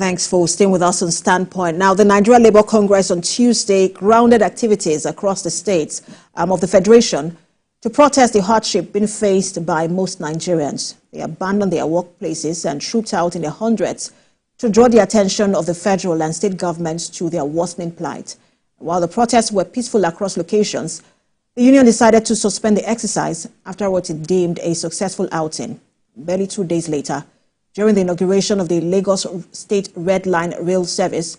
Thanks for staying with us on Standpoint. Now, the Nigeria Labour Congress on Tuesday grounded activities across the states of the Federation to protest the hardship being faced by most Nigerians. They abandoned their workplaces and trooped out in their hundreds to draw the attention of the federal and state governments to their worsening plight. While the protests were peaceful across locations, the union decided to suspend the exercise after what it deemed a successful outing. Barely 2 days later, during the inauguration of the Lagos State Red Line Rail Service,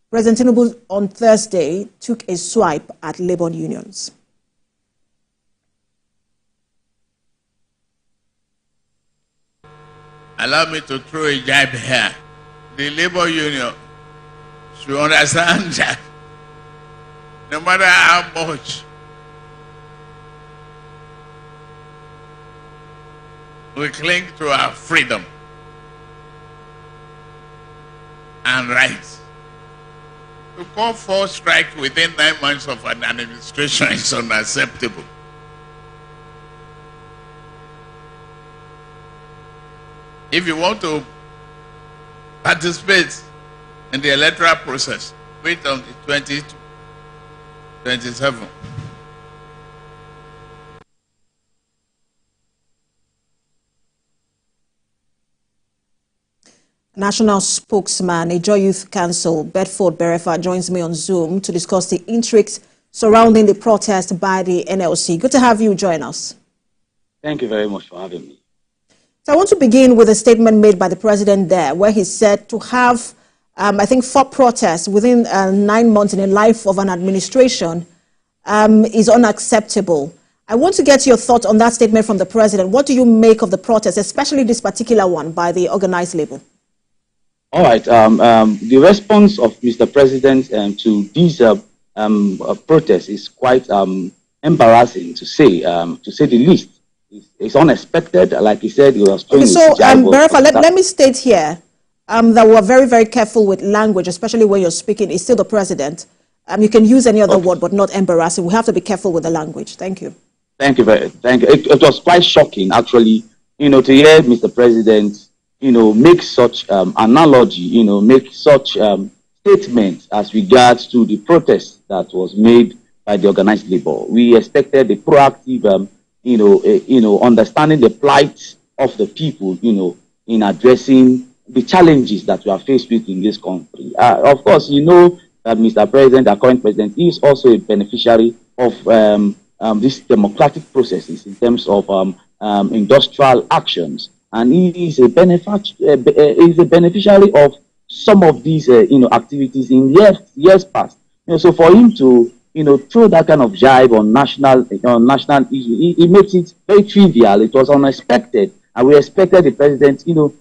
President Tinubu on Thursday took a swipe at labor unions. Allow me to throw a jab here. The labor union should understand that no matter how much we cling to our freedom and rights, to call for strike within 9 months of an administration is unacceptable. If you want to participate in the electoral process, wait on the 2027. National Spokesman, Ijaw Youth Council, Bedford Berefa, joins me on Zoom to discuss the intrigues surrounding the protest by the NLC. Good to have you join us. Thank you very much for having me. So I want to begin with a statement made by the president there, where he said to have, I think, 4 protests within 9 months in the life of an administration is unacceptable. I want to get your thoughts on that statement from the president. What do you make of the protest, especially this particular one by the organized labor? All right. The response of Mr. President to these protests is quite embarrassing, to say the least. It's unexpected. Like he said, he was trying Berefa, let me state here that we're very, very careful with language, especially when you're speaking. It's still the president. You can use any other word, but not embarrassing. We have to be careful with the language. Thank you. Thank you. It was quite shocking, actually, to hear Mr. President, make such analogy, make such statements as regards to the protest that was made by the organized labor. We expected a proactive, understanding the plight of the people, in addressing the challenges that we are faced with in this country. Of course, that Mr. President, our current president, is also a beneficiary of these democratic processes in terms of industrial actions, and he is a beneficiary of some of these, activities in years past. So for him to throw that kind of jibe on national issue, it makes it very trivial. It was unexpected, and we expected the president, to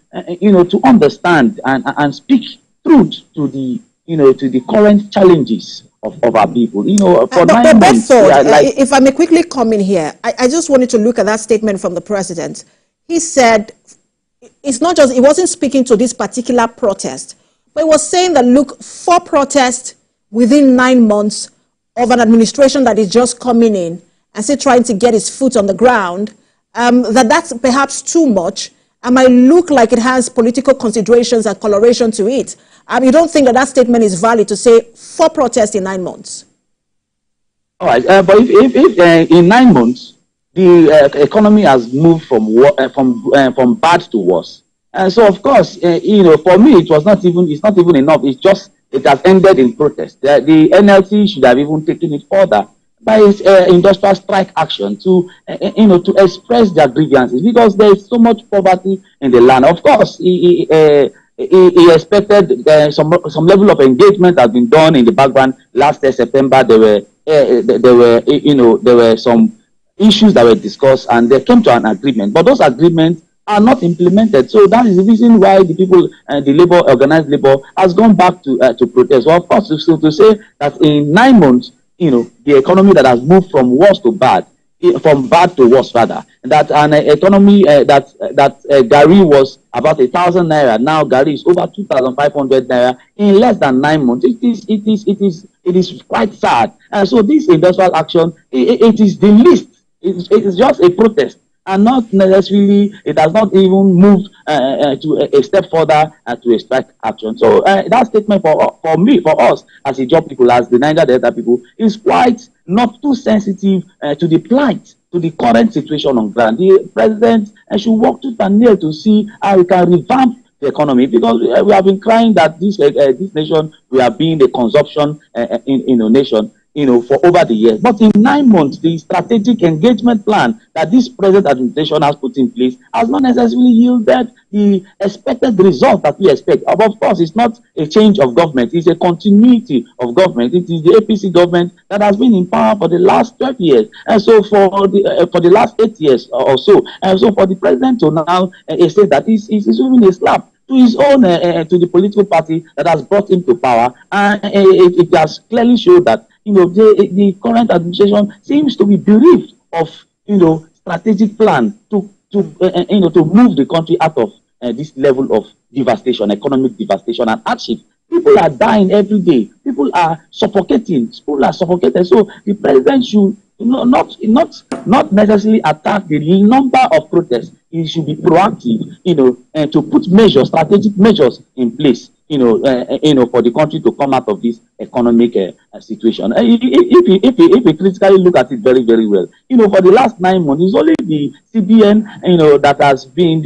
understand and speak truth to the, to the current challenges of our people. For 9 months. If I may quickly come in here, I just wanted to look at that statement from the president. He said it's not just, he wasn't speaking to this particular protest, but he was saying that, look, 4 protests within 9 months of an administration that is just coming in and still trying to get his foot on the ground, that's perhaps too much and might look like it has political considerations and coloration to it. You don't think that statement is valid to say 4 protests in 9 months? All right, but if in 9 months, the economy has moved from bad to worse. And so, of course, for me, it's not even enough. It has ended in protest. The NLC should have even taken it further by its industrial strike action to express their grievances, because there is so much poverty in the land. Of course, he expected some level of engagement has been done in the background. Last September, there were some issues that were discussed, and they came to an agreement. But those agreements are not implemented. So that is the reason why the people, the organized labor, has gone back to protest. Well, of course, so to say that in 9 months, the economy that has moved from worse to bad, from bad to worse rather, that an economy that Gari was about 1,000 naira, now Gari is over 2,500 naira in less than 9 months. It is quite sad. And so this industrial action, it is the least. It is just a protest. and not necessarily, it has not even moved to a step further to extract action. So that statement for me, for us as Ijaw people, as the Niger Delta people, is quite not too sensitive to the plight, to the current situation on ground. The president should work tooth and nail to see how we can revamp the economy, because we have been crying that this nation, we are being a consumption in a nation, for over the years. But in 9 months, the strategic engagement plan that this present administration has put in place has not necessarily yielded the expected result that we expect. Of course, it's not a change of government, it's a continuity of government. It is the APC government that has been in power for the last 12 years, and so for the last 8 years or so. And so for the president to now say that he's even a slap to his own, to the political party that has brought him to power, and it has clearly showed that the current administration seems to be bereft of strategic plan to move the country out of this level of devastation, economic devastation and hardship. People are dying every day. People are suffocating. People are suffocated. So the president should not necessarily attack the number of protests. He should be proactive, and to put measures, strategic measures in place, for the country to come out of this economic situation. If we critically look at it very, very well, for the last 9 months, it's only the CBN, that has been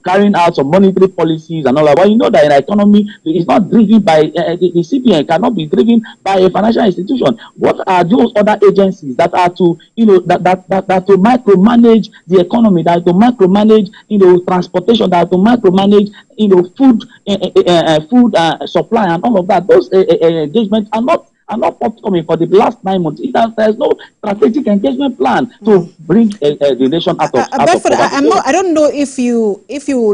carrying out some monetary policies and all that. But you know that in the economy, it's not driven by the CBN cannot be driven by a financial institution. What are those other agencies that are to, that to micromanage the economy, that to micromanage, transportation, that to micromanage, food supply and all of that? Those engagements are not forthcoming for the last 9 months. There's no strategic engagement plan to bring the nation out of Bedford, I don't know if you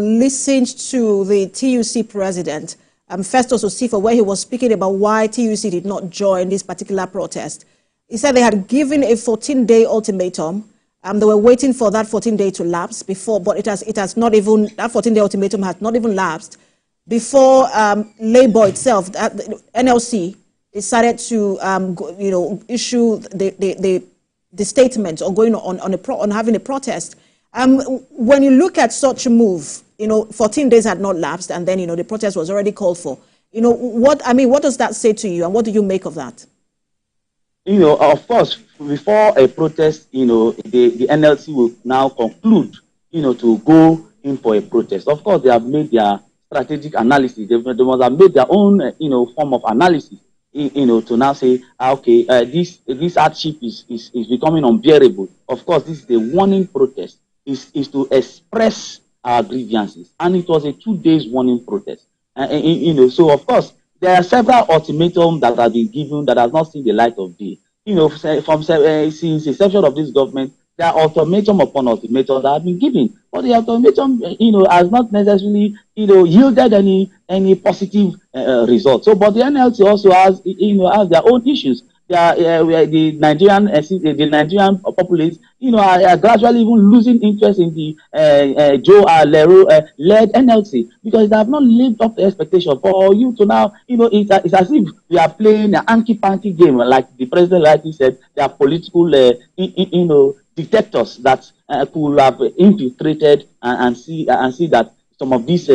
listened to the TUC president, Festus Osifa, where he was speaking about why TUC did not join this particular protest. He said they had given a 14-day ultimatum. They were waiting for that 14-day to lapse before, but it has not even, that 14-day ultimatum has not even lapsed before Labour itself, NLC, decided to issue the statement on going on having a protest. When you look at such a move, 14 days had not lapsed, and then the protest was already called for. What does that say to you, and what do you make of that? Of course, before a protest, the NLC will now conclude, to go in for a protest. Of course, they have made their strategic analysis. They must have made their own, form of analysis, to now say, okay, this hardship is becoming unbearable. Of course, this is a warning protest. Is to express our grievances, and it was a 2 days warning protest. So of course, there are several ultimatums that have been given that have not seen the light of day. Since the inception of this government, there are ultimatum upon ultimatum that have been given, but the ultimatum, has not necessarily, yielded any positive result. So, but the NLC also has, has their own issues. The Nigerian populace, are gradually even losing interest in the Joe led NLC, because they have not lived up to expectation. For you to now, it's as if we are playing an hanky-panky game, like the president rightly said. They are political, detectors that could have infiltrated and see that some of these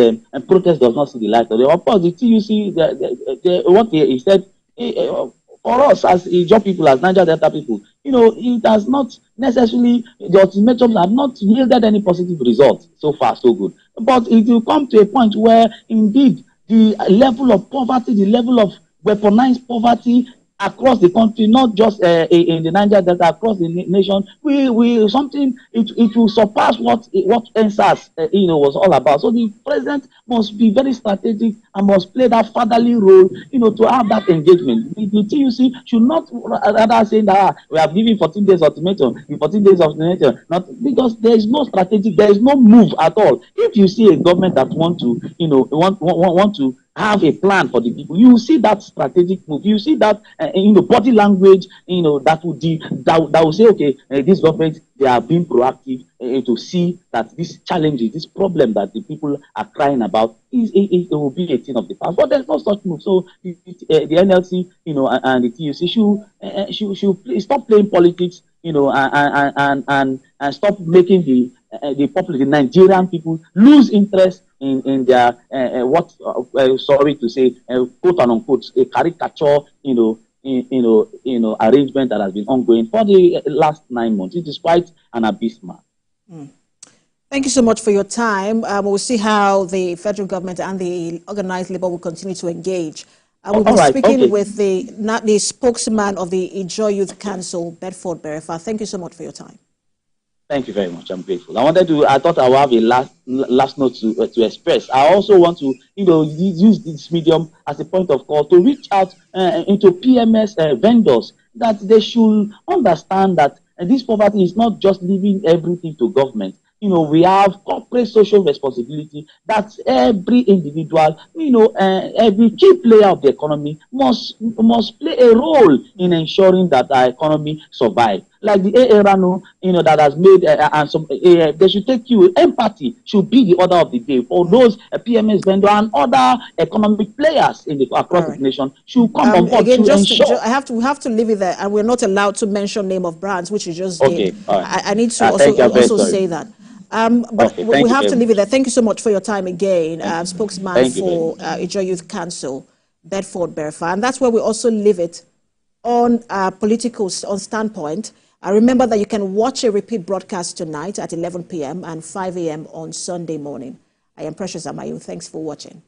protests does not see the light of day. Of course, the TUC, what he said. For us as Ijaw people, as Niger Delta people, it has not necessarily, the ultimatums have not yielded any positive results. So far, so good. But it will come to a point where, indeed, the level of poverty, the level of weaponized poverty across the country, not just in the Niger Delta, across the nation, it will surpass what NSAS was all about. So the president must be very strategic and must play that fatherly role, to have that engagement. The TUC should not rather say that we have given 14 days ultimatum, the 14 days ultimatum, not because there is no strategic, there is no move at all. If you see a government that want to have a plan for the people, you see that strategic move, you see that body language, that will say, okay, this government, they are being proactive to see that this challenges, this problem that the people are crying about, it will be a thing of the past. But there's no such move. So the NLC, and the TUC should stop playing politics, and stop making the public, the Nigerian people, lose interest in their sorry to say, quote and unquote, a caricature, arrangement that has been ongoing for the last 9 months. It is quite an abysmal. Thank you so much for your time. We'll see how the federal government and the organized labor will continue to engage. We were speaking with the spokesman of the Ijaw Youth Council, Bedford Berefa. Thank you so much for your time. Thank you very much. I'm grateful. I thought I would have a last note to express. I also want to, use this medium as a point of call to reach out into PMS vendors, that they should understand that this poverty is not just leaving everything to government. We have corporate social responsibility that every individual, every key player of the economy must play a role in ensuring that our economy survives. Like the AARANO, that has made, they should take empathy should be the order of the day for those PMS vendor and other economic players across the nation should come on board again, to ensure. we have to leave it there, and we're not allowed to mention name of brands, which you just did. Right. I need to also say that. But we have to leave it there. Thank you so much for your time again, spokesman for Ijaw Youth Council, Bedford Berefa. And that's where we also leave it on on Standpoint. Remember that you can watch a repeat broadcast tonight at 11 p.m. and 5 a.m. on Sunday morning. I am Precious Amayu. Thanks for watching.